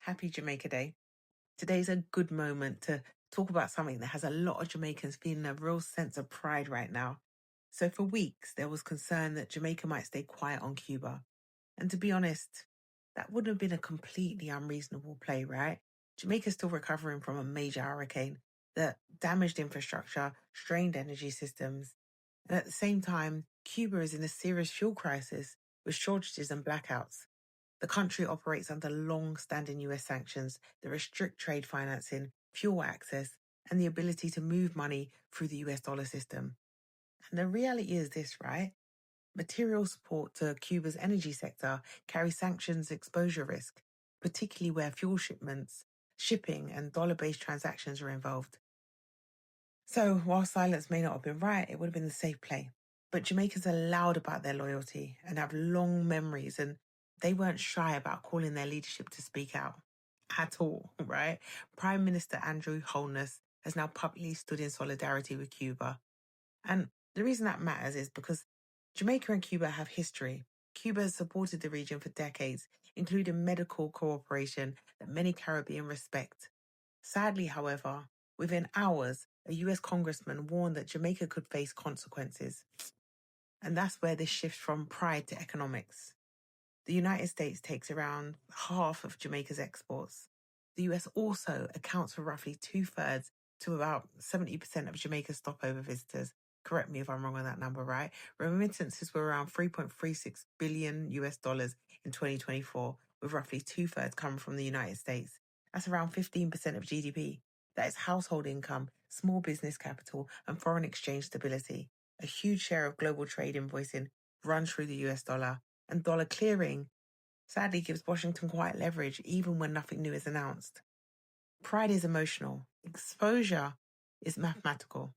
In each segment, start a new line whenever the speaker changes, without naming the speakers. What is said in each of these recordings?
Happy Jamaica Day. Today's a good moment to talk about something that has a lot of Jamaicans feeling a real sense of pride right now. So, for weeks, there was concern that Jamaica might stay quiet on Cuba. And to be honest, that would have been a completely unreasonable play, right? Jamaica's still recovering from a major hurricane that damaged infrastructure, strained energy systems. And at the same time, Cuba is in a serious fuel crisis with shortages and blackouts. The country operates under long-standing US sanctions that restrict trade financing, fuel access, and the ability to move money through the US dollar system. And the reality is this, right? Material support to Cuba's energy sector carries sanctions exposure risk, particularly where fuel shipments, shipping, and dollar-based transactions are involved. So while silence may not have been right, it would have been the safe play. But Jamaicans are loud about their loyalty and have long memories, and they weren't shy about calling their leadership to speak out at all, right? Prime Minister Andrew Holness has now publicly stood in solidarity with Cuba. And the reason that matters is because Jamaica and Cuba have history. Cuba has supported the region for decades, including medical cooperation that many Caribbean respect. Sadly, however, within hours, a US congressman warned that Jamaica could face consequences. And that's where this shifts from pride to economics. The United States takes around half of Jamaica's exports. The US also accounts for roughly 2/3 to about 70% of Jamaica's stopover visitors. Correct me if I'm wrong on that number, right? Remittances were around $3.36 billion US dollars in 2024, with roughly 2/3 coming from the United States. That's around 15% of GDP. That is household income, small business capital, and foreign exchange stability. A huge share of global trade invoicing runs through the US dollar, and dollar clearing sadly gives Washington quite leverage even when nothing new is announced. Pride is emotional. Exposure is mathematical.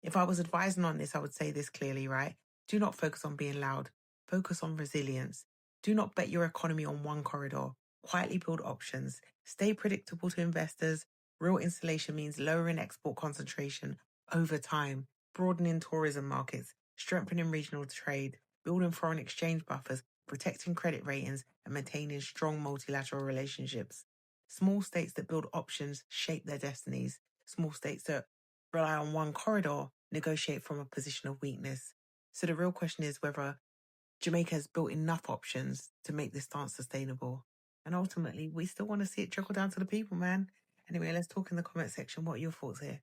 If I was advising on this, I would say this clearly, right? Do not focus on being loud. Focus on resilience. Do not bet your economy on one corridor. Quietly build options. Stay predictable to investors. Real installation means lowering export concentration over time, broadening tourism markets, strengthening regional trade, building foreign exchange buffers, protecting credit ratings, and maintaining strong multilateral relationships. Small states that build options shape their destinies. Small states that rely on one corridor negotiate from a position of weakness. So the real question is whether Jamaica has built enough options to make this stance sustainable. And ultimately, we still want to see it trickle down to the people, man. Anyway, let's talk in the comment section. What are your thoughts here?